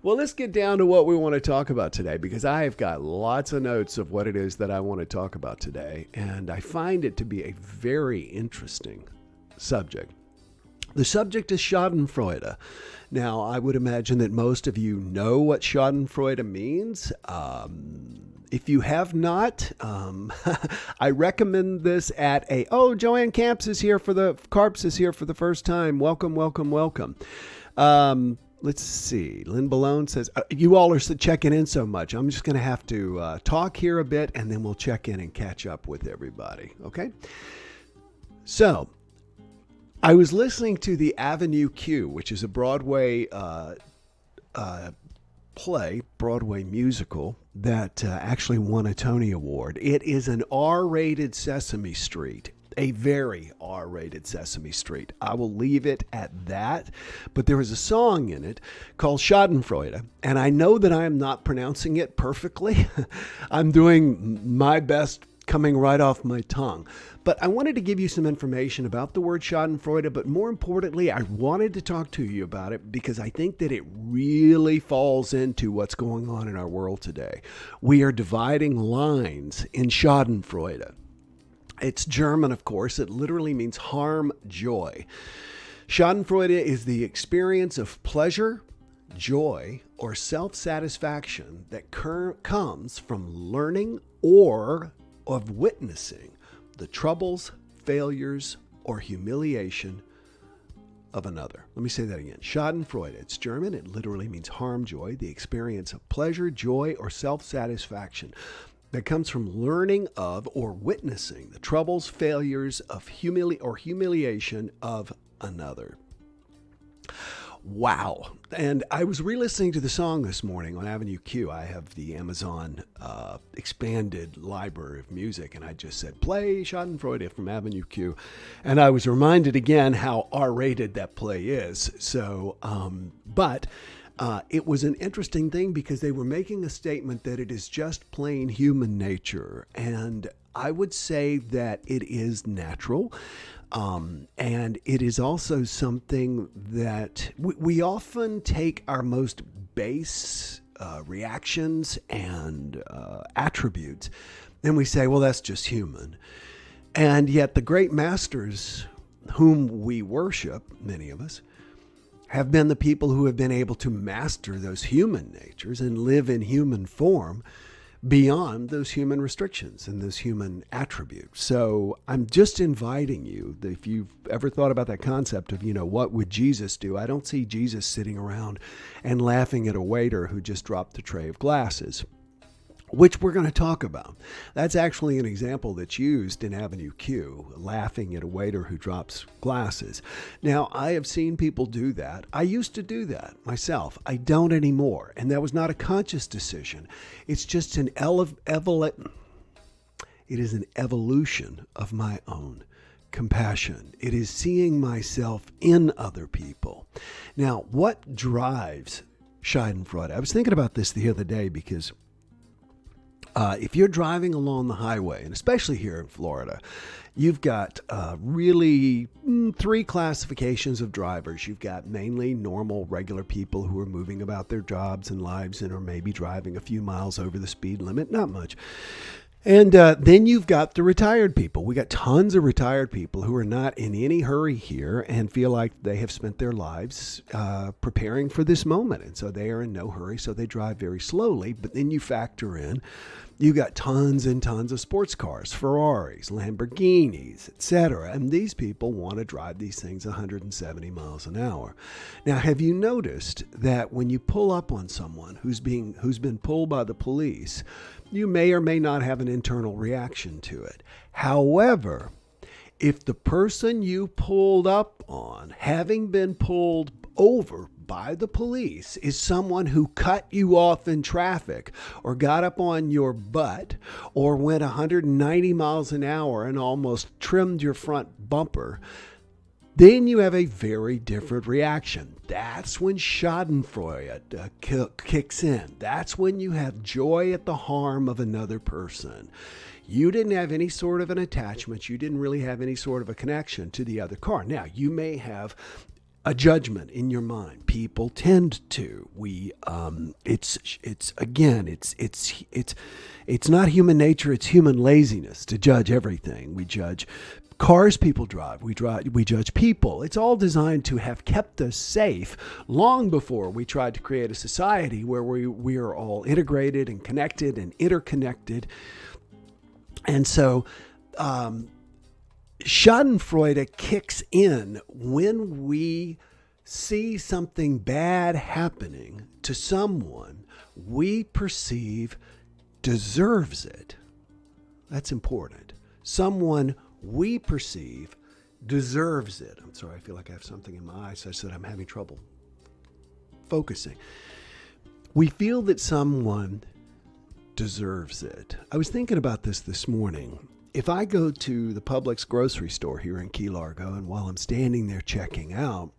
Well, let's get down to what we want to talk about today because I have got lots of notes of what it is that I want to talk about today. And I find it to be a very interesting subject. The subject is Schadenfreude. Now, I would imagine that most of you know what Schadenfreude means. If you have not, I recommend this at Joanne Carps is here for the first time. Welcome, welcome, welcome. Let's see. Lynn Balone says, you all are checking in so much. I'm just going to have to talk here a bit, and then we'll check in and catch up with everybody. Okay? So, I was listening to the Avenue Q, which is a Broadway Broadway musical that actually won a Tony Award. It is an R-rated Sesame Street, a very R-rated Sesame Street. I will leave it at that. But there is a song in it called Schadenfreude, and I know that I am not pronouncing it perfectly. I'm doing my best coming right off my tongue. But I wanted to give you some information about the word Schadenfreude, but more importantly, I wanted to talk to you about it because I think that it really falls into what's going on in our world today. We are dividing lines in Schadenfreude. It's German, of course. It literally means harm, joy. Schadenfreude is the experience of pleasure, joy, or self-satisfaction that comes from learning or of witnessing the troubles, failures, or humiliation of another. Let me say that again. Schadenfreude. It's German. It literally means harm, joy, the experience of pleasure, joy, or self-satisfaction that comes from learning of or witnessing the troubles, failures of humiliation of another. Wow. And I was re-listening to the song this morning on Avenue Q. I have the Amazon expanded library of music, and I just said, play Schadenfreude from Avenue Q. And I was reminded again how R-rated that play is. So, but it was an interesting thing because they were making a statement that it is just plain human nature. And I would say that it is natural. And it is also something that we often take our most base reactions and attributes, and we say, well, that's just human. And yet the great masters whom we worship, many of us, have been the people who have been able to master those human natures and live in human form beyond those human restrictions and those human attributes. So I'm just inviting you that if you've ever thought about that concept of, what would Jesus do? I don't see Jesus sitting around and laughing at a waiter who just dropped a tray of glasses, which we're going to talk about. That's actually an example that's used in Avenue Q, laughing at a waiter who drops glasses. Now, I have seen people do that. I used to do that myself. I don't anymore. And that was not a conscious decision. It's just an evolution of my own compassion. It is seeing myself in other people. Now, what drives Schadenfreude? I was thinking about this the other day because if you're driving along the highway, and especially here in Florida, you've got really three classifications of drivers. You've got mainly normal, regular people who are moving about their jobs and lives and are maybe driving a few miles over the speed limit, not much. And then you've got the retired people. We got tons of retired people who are not in any hurry here and feel like they have spent their lives preparing for this moment. And so they are in no hurry, so they drive very slowly. But then you factor in, you got tons and tons of sports cars, Ferraris, Lamborghinis, etc. And these people want to drive these things 170 miles an hour. Now, have you noticed that when you pull up on someone who's been pulled by the police, you may or may not have an internal reaction to it. However, if the person you pulled up on, having been pulled over by the police, is someone who cut you off in traffic or got up on your butt or went 190 miles an hour and almost trimmed your front bumper, then you have a very different reaction. That's when Schadenfreude kicks in. That's when you have joy at the harm of another person. You didn't have any sort of an attachment. You didn't really have any sort of a connection to the other car. Now, you may have a judgment in your mind. People tend to. It's not human nature. It's human laziness to judge everything. We judge cars people drive. We judge people. It's all designed to have kept us safe long before we tried to create a society where we are all integrated and connected and interconnected. And so, Schadenfreude kicks in when we see something bad happening to someone we perceive deserves it. That's important. Someone we perceive deserves it. I'm sorry, I feel like I have something in my eye such that I'm having trouble focusing. We feel that someone deserves it. I was thinking about this morning. If I go to the Publix grocery store here in Key Largo, and while I'm standing there checking out,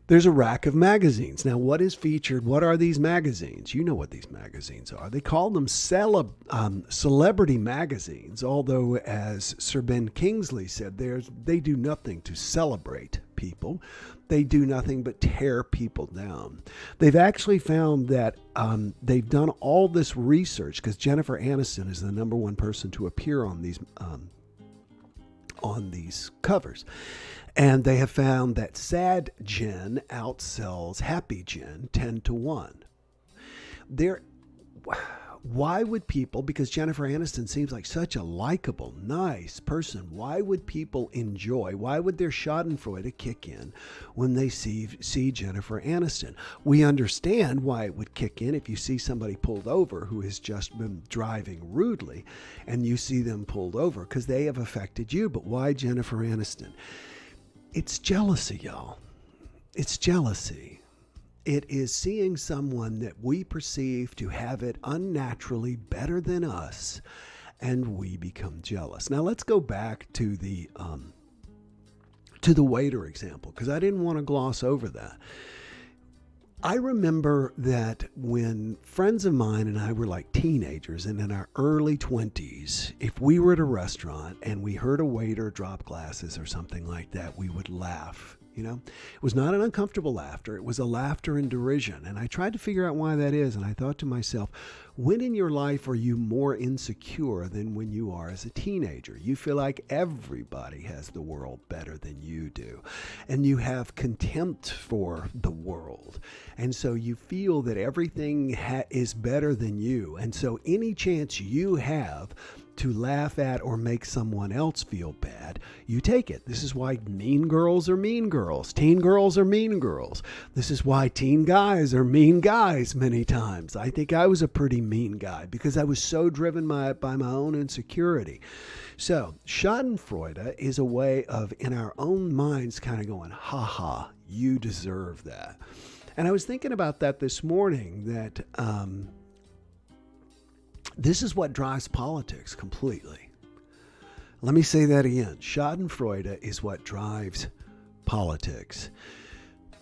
there's a rack of magazines. Now, what is featured? What are these magazines? You know what these magazines are. They call them celebrity magazines, although, as Sir Ben Kingsley said, they do nothing to celebrate people. They do nothing but tear people down. They've actually found that they've done all this research because Jennifer Aniston is the number one person to appear on these covers. And they have found that sad Jen outsells happy Jen 10-1. Why would people, because Jennifer Aniston seems like such a likable, nice person, why would people enjoy, why would their Schadenfreude kick in when they see Jennifer Aniston? We understand why it would kick in if you see somebody pulled over who has just been driving rudely and you see them pulled over because they have affected you. But why Jennifer Aniston? It's jealousy, y'all. It's jealousy. It is seeing someone that we perceive to have it unnaturally better than us, and we become jealous. Now let's go back to the waiter example, because I didn't want to gloss over that. I remember that when friends of mine and I were like teenagers and in our early 20s, if we were at a restaurant and we heard a waiter drop glasses or something like that, we would laugh. You know, it was not an uncomfortable laughter. It was a laughter in derision. And I tried to figure out why that is. And I thought to myself, when in your life are you more insecure than when you are as a teenager? You feel like everybody has the world better than you do. And you have contempt for the world. And so you feel that everything is better than you. And so any chance you have to laugh at or make someone else feel bad, you take it. This is why mean girls are mean girls. Teen girls are mean girls. This is why teen guys are mean guys many times. I think I was a pretty mean guy because I was so driven by my own insecurity. So Schadenfreude is a way of, in our own minds, kind of going, ha ha, you deserve that. And I was thinking about that this morning, that this is what drives politics completely. Let me say that again. Schadenfreude is what drives politics.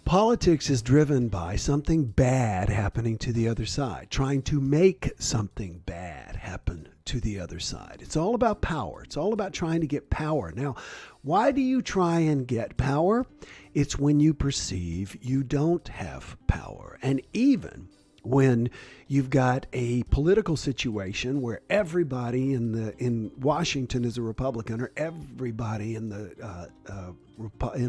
Politics is driven by something bad happening to the other side, trying to make something bad happen to the other side. It's all about power. It's all about trying to get power. Now, why do you try and get power? It's when you perceive you don't have power. And even when you've got a political situation where everybody in Washington is a Republican, or everybody in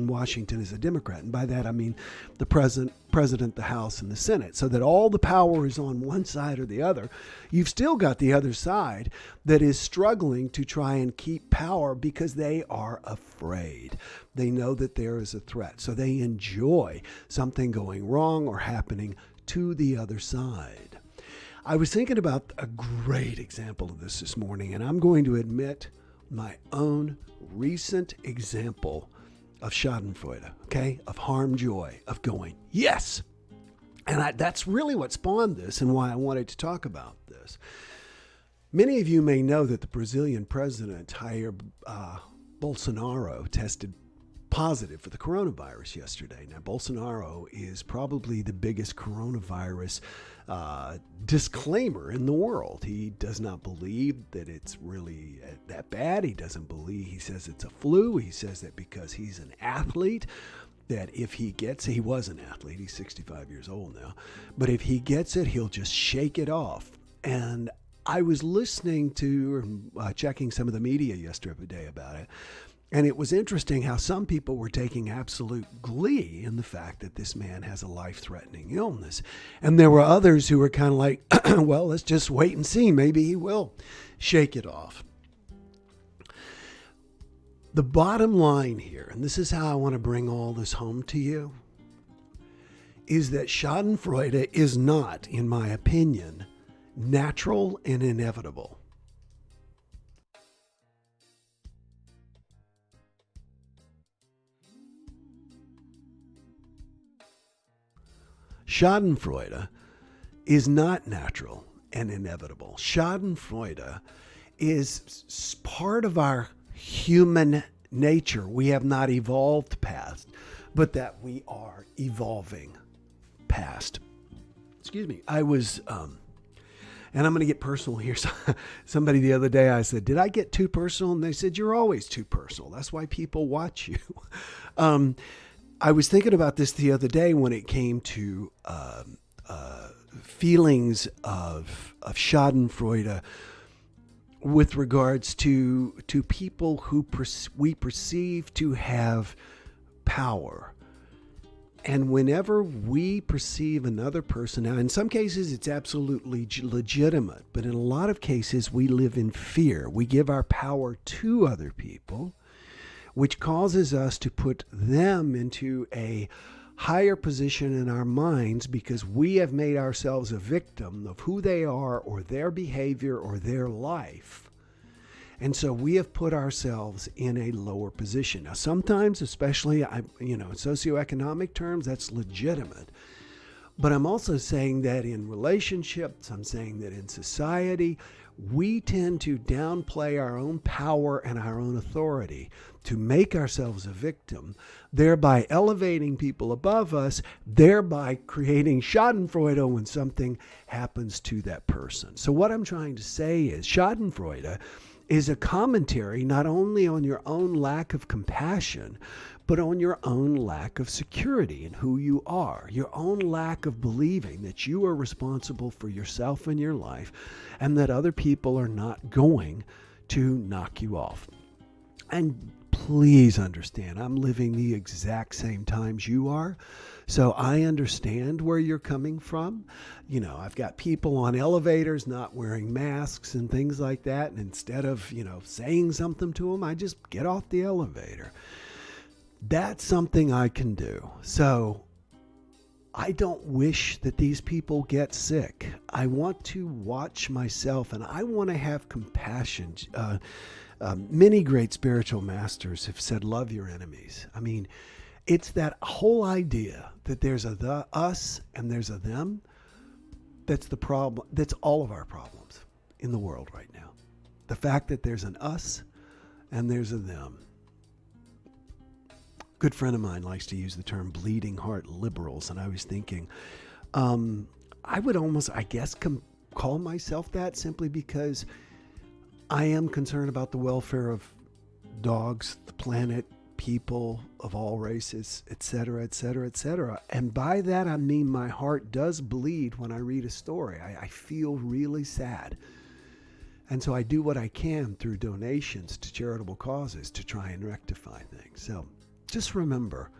Washington is a Democrat, and by that I mean the president, the House, and the Senate, so that all the power is on one side or the other, you've still got the other side that is struggling to try and keep power because they are afraid. They know that there is a threat, so they enjoy something going wrong or happening to the other side. I was thinking about a great example of this morning, and I'm going to admit my own recent example of Schadenfreude, okay, of harm joy, of going, yes. And that's really what spawned this and why I wanted to talk about this. Many of you may know that the Brazilian president, Jair Bolsonaro, tested positive for the coronavirus yesterday. Now, Bolsonaro is probably the biggest coronavirus disclaimer in the world. He does not believe that it's really that bad. He says it's a flu. He says that because he's an athlete, that if he gets it, he was an athlete, he's 65 years old now, but if he gets it, he'll just shake it off. And I was listening to, checking some of the media yesterday about it, and it was interesting how some people were taking absolute glee in the fact that this man has a life-threatening illness. And there were others who were kind of like, well, let's just wait and see. Maybe he will shake it off. The bottom line here, and this is how I want to bring all this home to you, is that Schadenfreude is not, in my opinion, natural and inevitable. Schadenfreude is not natural and inevitable. Schadenfreude is part of our human nature. We have not evolved past, but that we are evolving past. Excuse me. I was, and I'm going to get personal here. Somebody the other day, I said, did I get too personal? And they said, you're always too personal. That's why people watch you. I was thinking about this the other day when it came to feelings of Schadenfreude with regards to people who we perceive to have power. And whenever we perceive another person, now in some cases it's absolutely legitimate, but in a lot of cases we live in fear. We give our power to other people, which causes us to put them into a higher position in our minds because we have made ourselves a victim of who they are or their behavior or their life. And so we have put ourselves in a lower position. Now, sometimes, especially, in socioeconomic terms, that's legitimate. But I'm also saying that in relationships, I'm saying that in society, we tend to downplay our own power and our own authority to make ourselves a victim, thereby elevating people above us, thereby creating Schadenfreude when something happens to that person. So what I'm trying to say is Schadenfreude is a commentary not only on your own lack of compassion, but on your own lack of security in who you are, your own lack of believing that you are responsible for yourself and your life, and that other people are not going to knock you off. And please understand, I'm living the exact same times you are, so I understand where you're coming from. I've got people on elevators not wearing masks and things like that, and instead of, saying something to them, I just get off the elevator. That's something I can do. So I don't wish that these people get sick. I want to watch myself, and I want to have compassion. Many great spiritual masters have said, love your enemies. I mean, it's that whole idea that there's a the us and there's a them. That's the problem. That's all of our problems in the world right now. The fact that there's an us and there's a them. Good friend of mine likes to use the term bleeding heart liberals, and I was thinking, I would almost, call myself that simply because I am concerned about the welfare of dogs, the planet, people of all races, etc., etc., etc. And by that, I mean my heart does bleed when I read a story. I feel really sad. And so I do what I can through donations to charitable causes to try and rectify things. So just remember,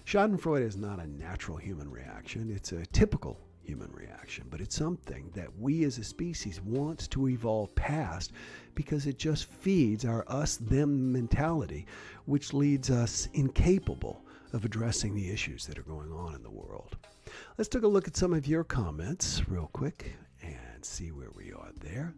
Schadenfreude is not a natural human reaction. It's a typical human reaction, but it's something that we as a species want to evolve past because it just feeds our us-them mentality, which leads us incapable of addressing the issues that are going on in the world. Let's take a look at some of your comments real quick and see where we are there.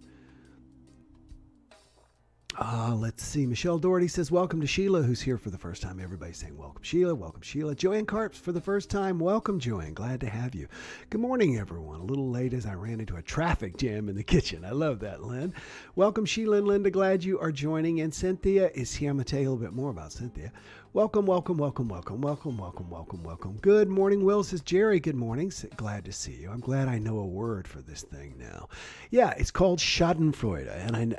Let's see. Michelle Doherty says, welcome to Sheila, who's here for the first time. Everybody's saying, welcome, Sheila. Welcome, Sheila. Joanne Carps for the first time. Welcome, Joanne. Glad to have you. Good morning, everyone. A little late as I ran into a traffic jam in the kitchen. I love that, Lynn. Welcome, Sheila and Linda. Glad you are joining. And Cynthia is here. I'm going to tell you a little bit more about Cynthia. Welcome, welcome, welcome, welcome, welcome, welcome, welcome, welcome. Good morning, Will, says Jerry. Good morning. Glad to see you. I'm glad I know a word for this thing now. Yeah, it's called Schadenfreude. And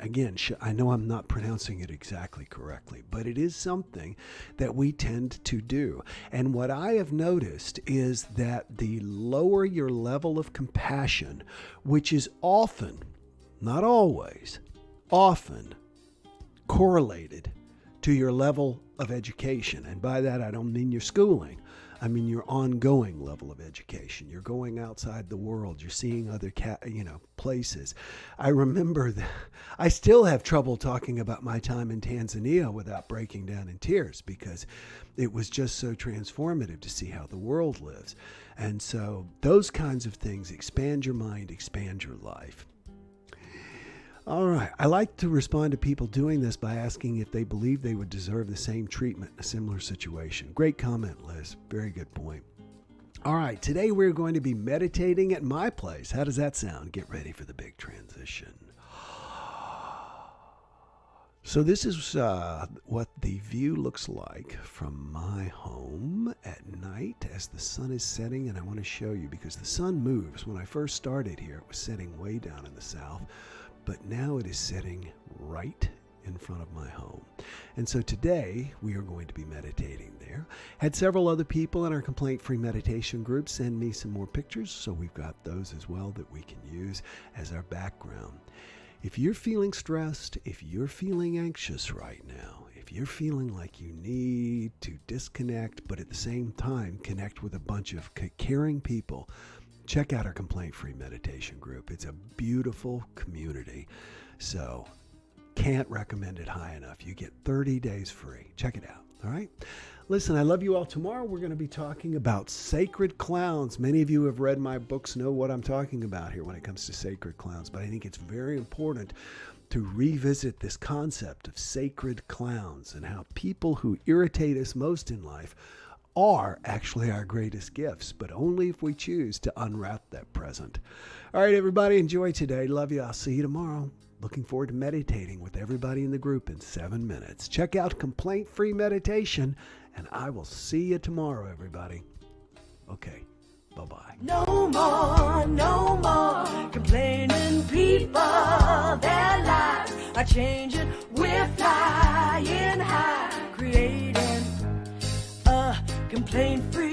I know I'm not pronouncing it exactly correctly, but it is something that we tend to do. And what I have noticed is that the lower your level of compassion, which is often, not always, often correlated to your level of education. And by that, I don't mean your schooling. I mean your ongoing level of education. You're going outside the world. You're seeing other places. I remember that I still have trouble talking about my time in Tanzania without breaking down in tears, because it was just so transformative to see how the world lives. And so those kinds of things expand your mind, expand your life. All right. I like to respond to people doing this by asking if they believe they would deserve the same treatment in a similar situation. Great comment, Liz. Very good point. All right. Today we're going to be meditating at my place. How does that sound? Get ready for the big transition. So this is what the view looks like from my home at night as the sun is setting. And I want to show you because the sun moves. When I first started here, it was setting way down in the south. But now it is setting right in front of my home. And so today we are going to be meditating there. Had several other people in our complaint-free meditation group send me some more pictures, so we've got those as well that we can use as our background. If you're feeling stressed, if you're feeling anxious right now, if you're feeling like you need to disconnect, but at the same time connect with a bunch of caring people, check out our complaint-free meditation group. It's a beautiful community. So can't recommend it high enough. You get 30 days free. Check it out. All right. Listen, I love you all. Tomorrow we're going to be talking about sacred clowns. Many of you who have read my books know what I'm talking about here when it comes to sacred clowns, but I think it's very important to revisit this concept of sacred clowns and how people who irritate us most in life are actually our greatest gifts, but only if we choose to unwrap that present. All right, everybody, enjoy today. Love you. I'll see you tomorrow. Looking forward to meditating with everybody in the group in 7 minutes. Check out Complaint-Free Meditation, and I will see you tomorrow, everybody. Okay, bye-bye. No more complaining people. Their lives are changing. We're flying high, creating complaint-free